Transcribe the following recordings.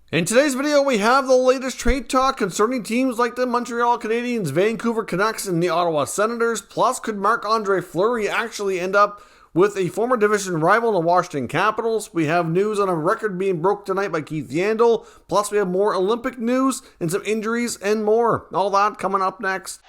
In today's video, we have the latest trade talk concerning teams like the Montreal Canadiens, Vancouver Canucks, and the Ottawa Senators. Plus, could Marc-Andre Fleury actually end up with a former division rival, the Washington Capitals? We have news on a record being broke tonight by Keith Yandle. Plus, we have more Olympic news and some injuries and more. All that coming up next.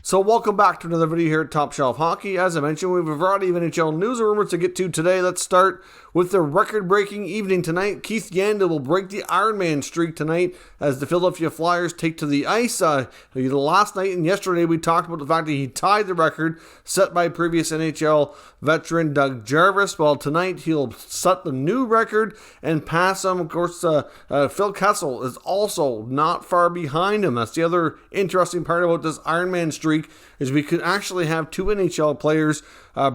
So welcome back to another video here at Top Shelf Hockey. As I mentioned, we have a variety of NHL news and rumors to get to today. Let's start with the record-breaking evening tonight. Keith Yandle will break the IronMan streak tonight as the Philadelphia Flyers take to the ice. Last night and yesterday we talked about the fact that he tied the record set by previous NHL veteran Doug Jarvis. Well, tonight he'll set the new record and pass him. Of course, Phil Kessel is also not far behind him. That's the other interesting part about this Ironman streak, is we could actually have two NHL players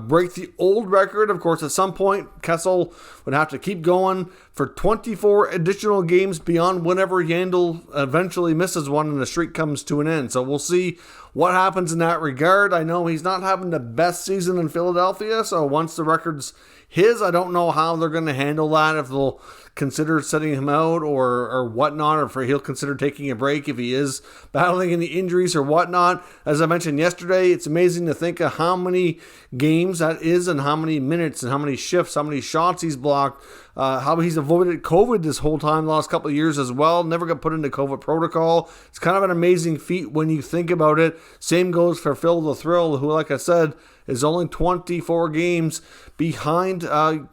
break the old record. Of course, at some point, Kessel would have to keep going for 24 additional games beyond whenever Yandle eventually misses one and the streak comes to an end. So we'll see what happens in that regard. I know he's not having the best season in Philadelphia, so once the record's his, I don't know how they're going to handle that, if they'll consider setting him out or whatnot, or if he'll consider taking a break if he is battling any injuries or whatnot. As I mentioned yesterday, it's amazing to think of how many games that is and how many minutes and how many shifts, how many shots he's blocked, how he's avoided COVID this whole time, the last couple of years as well. Never got put into COVID protocol. It's kind of an amazing feat when you think about it. Same goes for Phil the Thrill, who, like I said, is only 24 games behind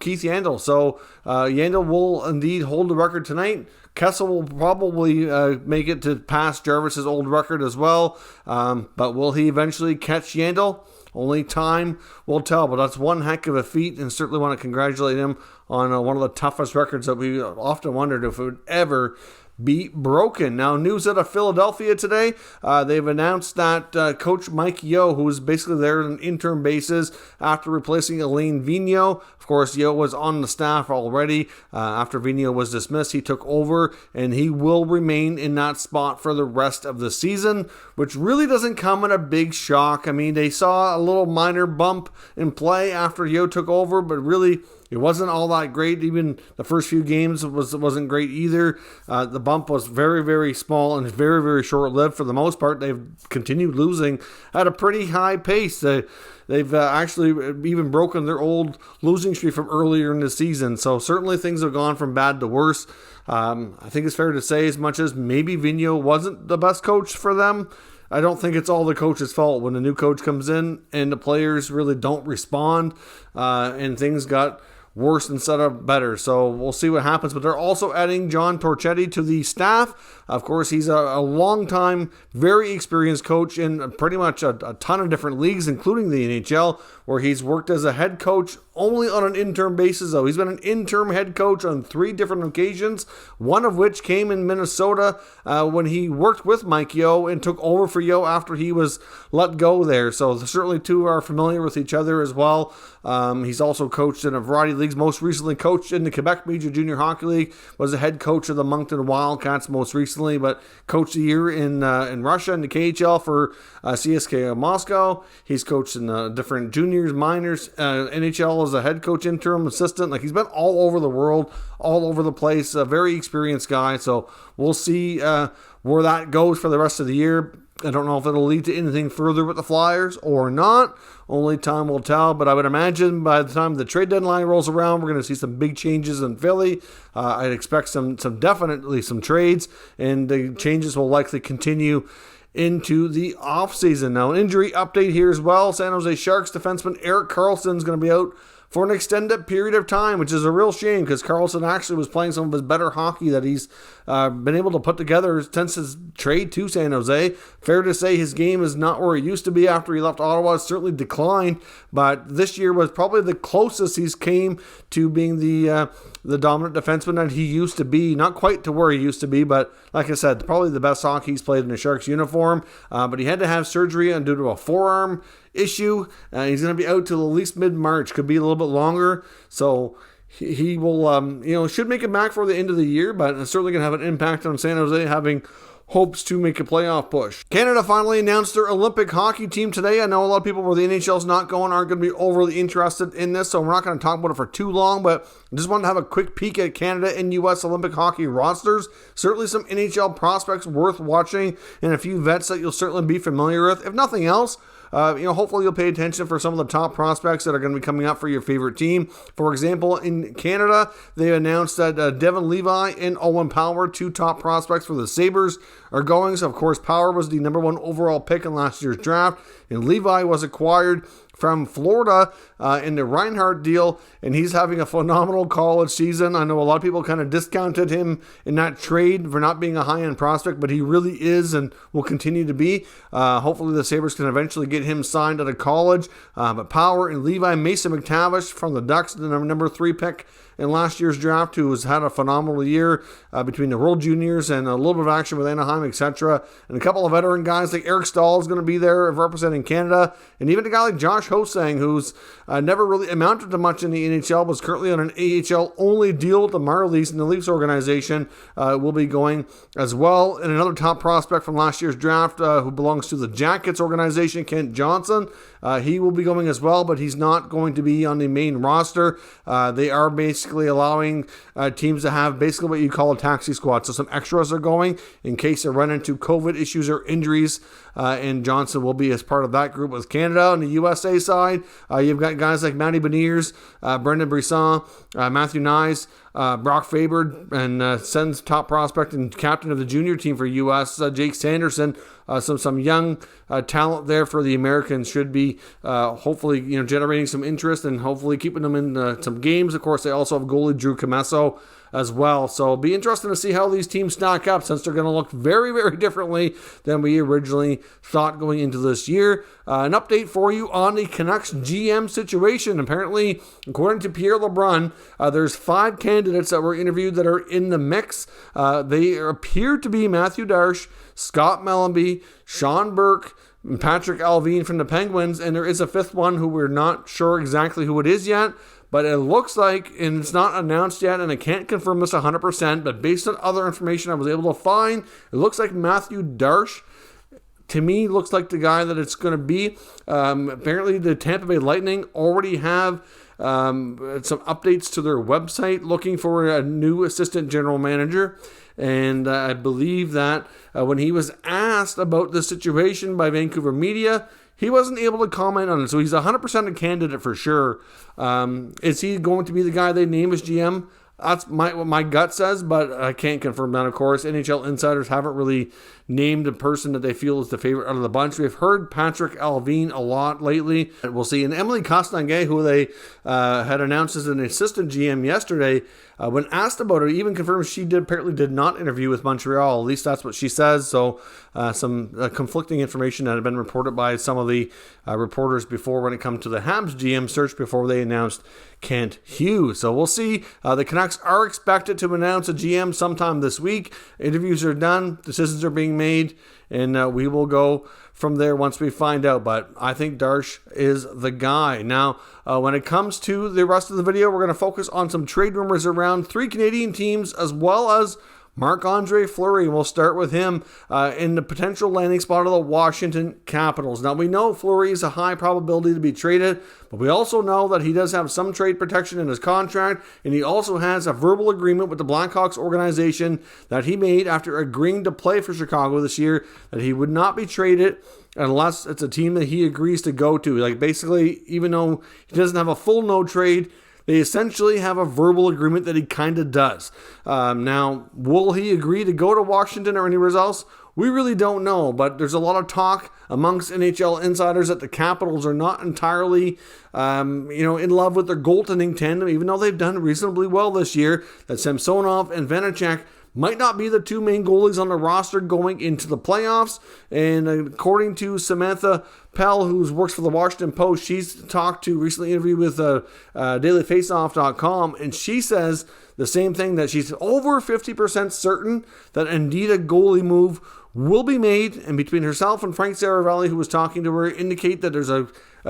Keith Yandle. So Yandle will indeed hold the record tonight. Kessel will probably make it to pass Jarvis's old record as well. But will he eventually catch Yandle? Only time will tell. But that's one heck of a feat, and certainly want to congratulate him on one of the toughest records that we often wondered if it would ever be broken. Now, news out of Philadelphia today. They've announced that Coach Mike Yeo, who is basically there on an interim basis after replacing Alain Vigneault. Of course, Yeo was on the staff already. After Vigneault was dismissed, he took over, and he will remain in that spot for the rest of the season, which really doesn't come at a big shock. I mean, they saw a little minor bump in play after Yeo took over, but really, it wasn't all that great. Even the first few games wasn't great either. The bump was very, very small and very, very short-lived. For the most part, they've continued losing at a pretty high pace. They've actually even broken their old losing streak from earlier in the season. So certainly things have gone from bad to worse. I think it's fair to say, as much as maybe Vigneault wasn't the best coach for them, I don't think it's all the coach's fault when a new coach comes in and the players really don't respond and things got worse instead of better. So we'll see what happens. But they're also adding John Torchetti to the staff. Of course, he's a long-time, very experienced coach in pretty much a ton of different leagues, including the NHL, where he's worked as a head coach only on an interim basis, though. He's been an interim head coach on 3 different occasions, one of which came in Minnesota when he worked with Mike Yeo and took over for Yeo after he was let go there. So certainly two are familiar with each other as well. He's also coached in a variety of leagues, most recently coached in the Quebec Major Junior Hockey League, was a head coach of the Moncton Wildcats most recently, but coached a year in Russia in the KHL for CSKA Moscow. He's coached in different juniors, minors, NHL as a head coach, interim assistant. Like, he's been all over the world, all over the place, a very experienced guy. So we'll see where that goes for the rest of the year. I don't know if it'll lead to anything further with the Flyers or not. Only time will tell, but I would imagine by the time the trade deadline rolls around, we're going to see some big changes in Philly. I'd expect definitely some trades, and the changes will likely continue into the offseason. Now, an injury update here as well. San Jose Sharks defenseman Erik Karlsson is going to be out for an extended period of time, which is a real shame because Karlsson actually was playing some of his better hockey that he's been able to put together since his trade to San Jose. Fair to say his game is not where it used to be after he left Ottawa. It's certainly declined, but this year was probably the closest he's came to being the dominant defenseman that he used to be. Not quite to where he used to be, but like I said, probably the best hockey he's played in a Sharks uniform. But he had to have surgery due to a forearm issue. He's going to be out till at least mid-March. Could be a little bit longer. So he will, should make it back for the end of the year, but it's certainly going to have an impact on San Jose having hopes to make a playoff push. Canada finally announced their Olympic hockey team today. I know a lot of people where the NHL's not going aren't going to be overly interested in this, so we're not going to talk about it for too long, but I just wanted to have a quick peek at Canada and U.S. Olympic hockey rosters. Certainly some NHL prospects worth watching and a few vets that you'll certainly be familiar with. If nothing else, hopefully you'll pay attention for some of the top prospects that are going to be coming up for your favorite team. For example, in Canada, they announced that Devin Levi and Owen Power, two top prospects for the Sabres, are going. So, of course, Power was the number 1 overall pick in last year's draft, and Levi was acquired from Florida in the Reinhardt deal, and he's having a phenomenal college season. I know a lot of people kind of discounted him in that trade for not being a high-end prospect, but he really is and will continue to be. Hopefully the Sabres can eventually get him signed out of college. But Power and Levi, Mason McTavish from the Ducks, the number 3 pick in last year's draft, who has had a phenomenal year between the World Juniors and a little bit of action with Anaheim, etc. And a couple of veteran guys like Eric Stahl is going to be there representing Canada. And even a guy like Josh Hosang, who's never really amounted to much in the NHL, but is currently on an AHL-only deal with the Marlies in the Leafs organization, will be going as well. And another top prospect from last year's draft who belongs to the Jackets organization, Kent Johnson, he will be going as well, but he's not going to be on the main roster. They are basically allowing teams to have basically what you call a taxi squad. So some extras are going in case they run into COVID issues or injuries, and Johnson will be as part of that group with Canada. On the USA side, you've got guys like Matty Beniers, Brendan Brisson, Matthew Nyes, Brock Faber, and Sens top prospect and captain of the junior team for U.S., Jake Sanderson. Some young talent there for the Americans should be hopefully generating some interest and hopefully keeping them in some games. Of course, they also have goalie Drew Comesso as well. So it'll be interesting to see how these teams stack up, since they're going to look very, very differently than we originally thought going into this year. An update for you on the Canucks GM situation. Apparently, according to Pierre LeBrun, there's 5 candidates that were interviewed that are in the mix. They appear to be Matthew Darche, Scott Mellanby, Sean Burke, and Patrick Allvin from the Penguins, and there is a 5th one who we're not sure exactly who it is yet. But it looks like, and it's not announced yet, and I can't confirm this 100%, but based on other information I was able to find, it looks like Matthew Darche, to me, looks like the guy that it's going to be. Apparently, the Tampa Bay Lightning already have some updates to their website looking for a new assistant general manager. And I believe that when he was asked about the situation by Vancouver media, he wasn't able to comment on it. So he's 100% a candidate for sure. Is he going to be the guy they name as GM? That's what my gut says, but I can't confirm that, of course. NHL insiders haven't really named a person that they feel is the favorite out of the bunch. We've heard Patrick Allvin a lot lately. We'll see. And Emily Costanguay, who they had announced as an assistant GM yesterday, when asked about it, even confirmed she apparently did not interview with Montreal. At least that's what she says. So some conflicting information that had been reported by some of the reporters before when it comes to the Habs GM search before they announced Kent Hughes. So we'll see. The Canucks are expected to announce a GM sometime this week. Interviews are done. Decisions are being made. And we will go from there once we find out. But I think Darche is the guy. Now, when it comes to the rest of the video, we're going to focus on some trade rumors around 3 Canadian teams as well as Marc-Andre Fleury. We'll start with him in the potential landing spot of the Washington Capitals. Now, we know Fleury is a high probability to be traded, but we also know that he does have some trade protection in his contract, and he also has a verbal agreement with the Blackhawks organization that he made after agreeing to play for Chicago this year, that he would not be traded unless it's a team that he agrees to go to. Like, basically, even though he doesn't have a full no trade, they essentially have a verbal agreement that he kind of does. Now, will he agree to go to Washington or anywhere else? We really don't know, but there's a lot of talk amongst NHL insiders that the Capitals are not entirely, in love with their goaltending tandem, even though they've done reasonably well this year, that Samsonov and Vanacek might not be the 2 main goalies on the roster going into the playoffs. And according to Samantha Pell, who works for the Washington Post, she's recently interviewed with dailyfaceoff.com, and she says the same thing, that she's over 50% certain that indeed a goalie move will be made, and between herself and Frank Saravalli, who was talking to her, indicate that there's a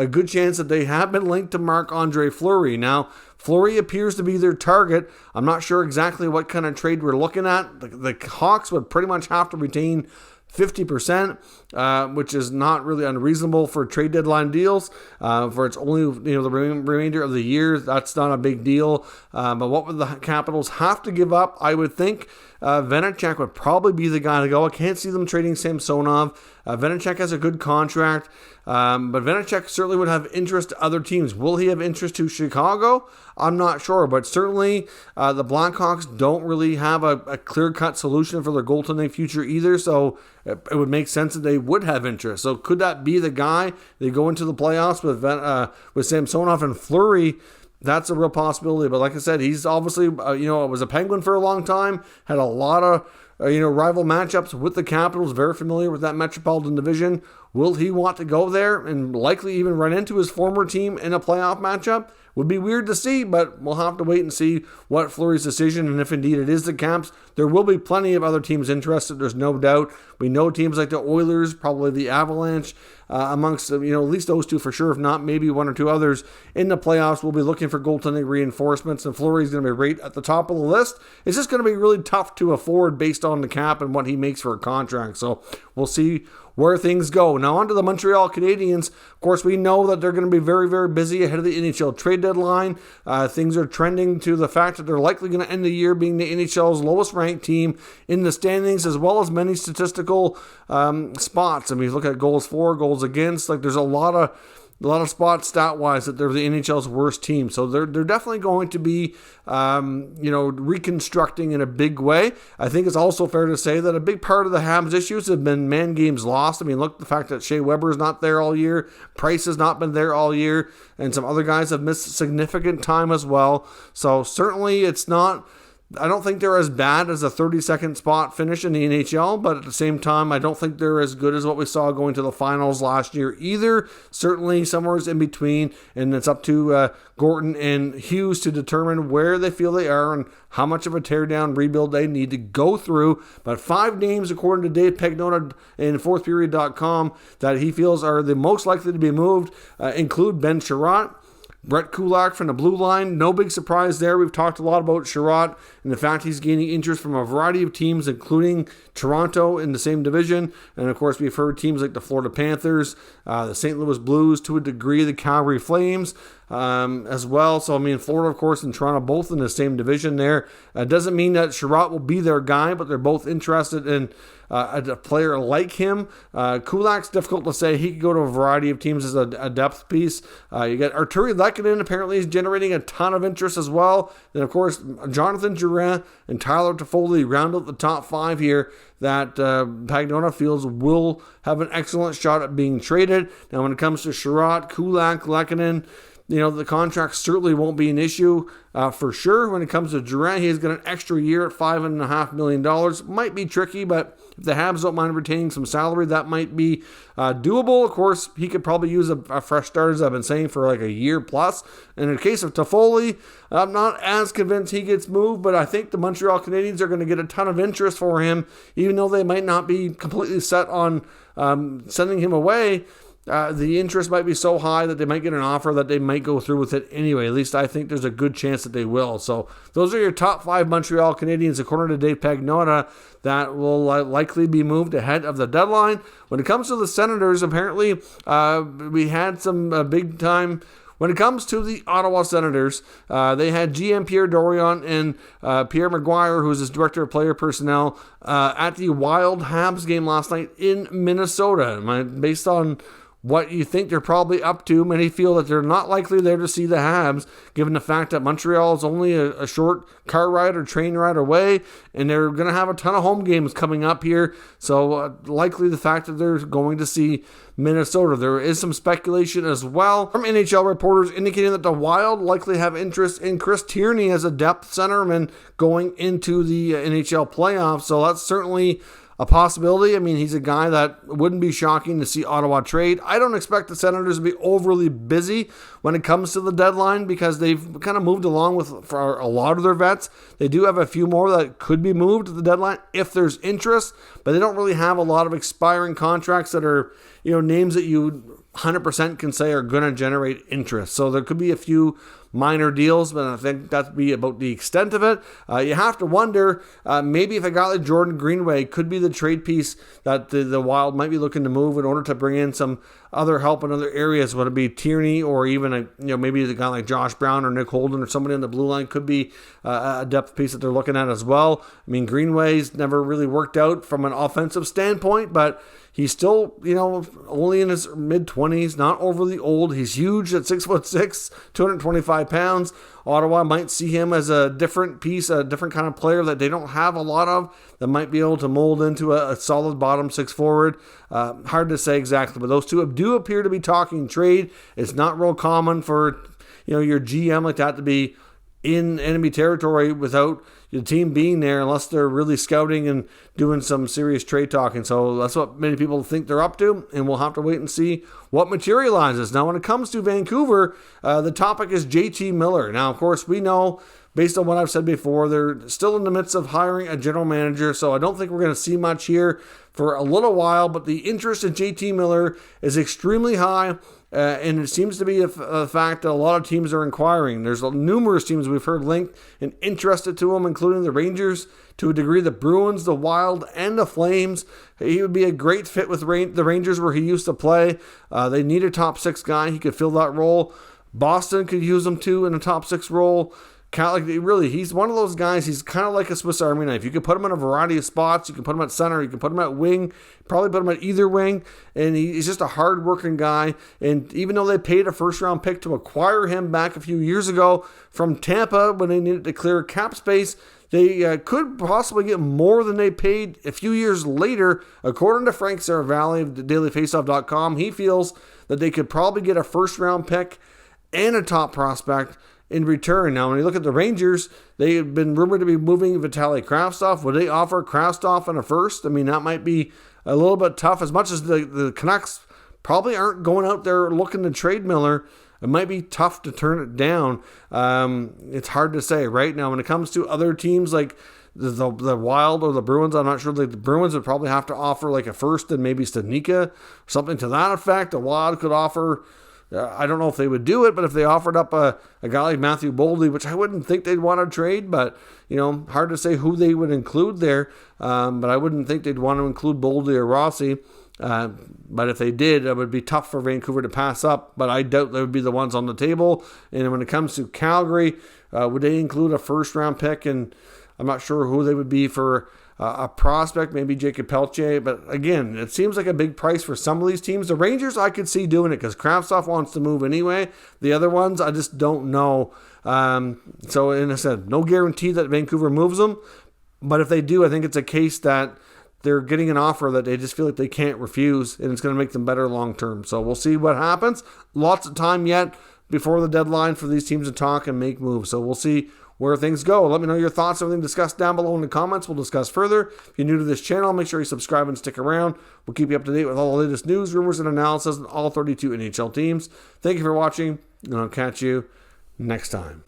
good chance that they have been linked to Marc-Andre Fleury. Now, Fleury appears to be their target. I'm not sure exactly what kind of trade we're looking at. The Hawks would pretty much have to retain 50%, which is not really unreasonable for trade deadline deals. For it's only the remainder of the year, that's not a big deal. But what would the Capitals have to give up? I would think Vanecek would probably be the guy to go. I can't see them trading Samsonov. Vanecek has a good contract, but Vanecek certainly would have interest to other teams. Will he have interest to Chicago? I'm not sure, but certainly the Blackhawks don't really have a clear-cut solution for their goaltending future either, so it would make sense that they would have interest. So could that be the guy? They go into the playoffs with Samsonov and Fleury. That's a real possibility. But like I said, he's obviously, was a Penguin for a long time, had a lot of, rival matchups with the Capitals, very familiar with that Metropolitan Division. Will he want to go there and likely even run into his former team in a playoff matchup? Would be weird to see, but we'll have to wait and see what Fleury's decision, and if indeed it is the Caps. There will be plenty of other teams interested, there's no doubt. We know teams like the Oilers, probably the Avalanche, amongst, at least those two for sure, if not maybe one or two others in the playoffs will be looking for goaltending reinforcements, and Fleury's going to be right at the top of the list. It's just going to be really tough to afford based on the cap and what he makes for a contract, so we'll see where things go. Now on to the Montreal Canadiens. Of course, we know that they're going to be very, very busy ahead of the NHL trade deadline. Things are trending to the fact that they're likely going to end the year being the NHL's lowest ranked team in the standings, as well as many statistical spots. I mean, look at goals for, goals against. There's a lot of spots stat-wise that they're the NHL's worst team. So they're definitely going to be, reconstructing in a big way. I think it's also fair to say that a big part of the Habs issues have been man games lost. I mean, look at the fact that Shea Weber's not there all year. Price has not been there all year. And some other guys have missed significant time as well. So certainly it's not... I don't think they're as bad as a 32nd spot finish in the NHL, but at the same time, I don't think they're as good as what we saw going to the finals last year either. Certainly somewhere in between, and it's up to Gorton and Hughes to determine where they feel they are and how much of a teardown rebuild they need to go through. But 5 names, according to Dave Pagnotta in fourthperiod.com, that he feels are the most likely to be moved include Ben Chiarot, Brett Kulak from the blue line, no big surprise there. We've talked a lot about Jerard and the fact he's gaining interest from a variety of teams, including Toronto in the same division. And of course, we've heard teams like the Florida Panthers, the St. Louis Blues, to a degree, the Calgary Flames as well. So, I mean, Florida, of course, and Toronto both in the same division there. Doesn't mean that Jerard will be their guy, but they're both interested in a player like him. Kulak's difficult to say. He could go to a variety of teams as a depth piece. You got Arturi Lehkonen apparently is generating a ton of interest as well. Then, of course, Jonathan Drouin and Tyler Toffoli round out the top 5 here that Pagnotta feels will have an excellent shot at being traded. Now, when it comes to Jerard, Kulak, Lehkonen, the contract certainly won't be an issue for sure. When it comes to Drouin, he's got an extra year at $5.5 million. Might be tricky, but if the Habs don't mind retaining some salary, that might be doable. Of course, he could probably use a fresh start, as I've been saying, for like a year plus. And in the case of Toffoli, I'm not as convinced he gets moved, but I think the Montreal Canadiens are going to get a ton of interest for him, even though they might not be completely set on sending him away. The interest might be so high that they might get an offer that they might go through with it anyway. At least I think there's a good chance that they will. So those are your top 5 Montreal Canadiens, according to Dave Pagnotta, that will likely be moved ahead of the deadline. When it comes to the Senators, apparently we had some big time. When it comes to the Ottawa Senators, they had GM Pierre Dorion and Pierre Maguire, who is his director of player personnel, at the Wild Habs game last night in Minnesota. Based on what you think they're probably up to, many feel that they're not likely there to see the Habs, given the fact that Montreal is only a short car ride or train ride away, and they're going to have a ton of home games coming up here, so likely the fact that they're going to see Minnesota. There is some speculation as well from NHL reporters indicating that the Wild likely have interest in Chris Tierney as a depth centerman going into the NHL playoffs, so that's certainly a possibility. I mean, he's a guy that wouldn't be shocking to see Ottawa trade. I don't expect the Senators to be overly busy when it comes to the deadline because they've kind of moved along for a lot of their vets. They do have a few more that could be moved at the deadline if there's interest, but they don't really have a lot of expiring contracts that are, names that you 100% can say are going to generate interest. So there could be a few minor deals, but I think that'd be about the extent of it. You have to wonder, maybe if a guy like Jordan Greenway could be the trade piece that the Wild might be looking to move in order to bring in some other help in other areas, whether it be Tierney or even maybe a guy like Josh Brown or Nick Holden or somebody on the blue line could be a depth piece that they're looking at as well. I mean, Greenway's never really worked out from an offensive standpoint, but he's still, only in his mid-20s, not overly old. He's huge at 6'6", 225 pounds. Ottawa might see him as a different piece, a different kind of player that they don't have a lot of, that might be able to mold into a solid bottom six forward. Hard to say exactly, but those two do appear to be talking trade. It's not real common for your GM like that to be in enemy territory without the team being there unless they're really scouting and doing some serious trade talking. So that's what many people think they're up to, and we'll have to wait and see what materializes. Now, when it comes to Vancouver, the topic is JT Miller. Now, of course, we know, based on what I've said before, they're still in the midst of hiring a general manager, so I don't think we're going to see much here for a little while, but the interest in JT Miller is extremely high. And it seems to be a fact that a lot of teams are inquiring. There's numerous teams we've heard linked and interested to him, including the Rangers, to a degree, the Bruins, the Wild, and the Flames. He would be a great fit with the Rangers where he used to play. They need a top six guy. He could fill that role. Boston could use him too in a top six role. Really, he's one of those guys. He's kind of like a Swiss Army knife. You can put him in a variety of spots. You can put him at center. You can put him at wing. Probably put him at either wing. And he's just a hard-working guy. And even though they paid a first-round pick to acquire him back a few years ago from Tampa when they needed to clear cap space, they could possibly get more than they paid a few years later. According to Frank Saravalli of dailyfaceoff.com, he feels that they could probably get a first-round pick and a top prospect in return. Now, when you look at the Rangers, they have been rumored to be moving Vitaly Kravtsov. Would they offer Kravtsov in a first? I mean, that might be a little bit tough. As much as the Canucks probably aren't going out there looking to trade Miller, it might be tough to turn it down. It's hard to say right now. When it comes to other teams like the Wild or the Bruins, I'm not sure. The Bruins would probably have to offer like a first and maybe Stanika, something to that effect. The Wild could offer, I don't know if they would do it, but if they offered up a guy like Matthew Boldy, which I wouldn't think they'd want to trade, but, hard to say who they would include there. But I wouldn't think they'd want to include Boldy or Rossi. But if they did, it would be tough for Vancouver to pass up, but I doubt they would be the ones on the table. And when it comes to Calgary, would they include a first-round pick? And I'm not sure who they would be for a prospect, maybe Jacob Peltier. But again, it seems like a big price for some of these teams. The Rangers, I could see doing it because Kravtsov wants to move anyway. The other ones, I just don't know. So, and I said, no guarantee that Vancouver moves them. But if they do, I think it's a case that they're getting an offer that they just feel like they can't refuse, and it's going to make them better long term. So we'll see what happens. Lots of time yet before the deadline for these teams to talk and make moves. So we'll see where things go. Let me know your thoughts, everything discussed down below in the comments. We'll discuss further. If you're new to this channel, make sure you subscribe and stick around. We'll keep you up to date with all the latest news, rumors, and analysis on all 32 NHL teams. Thank you for watching, and I'll catch you next time.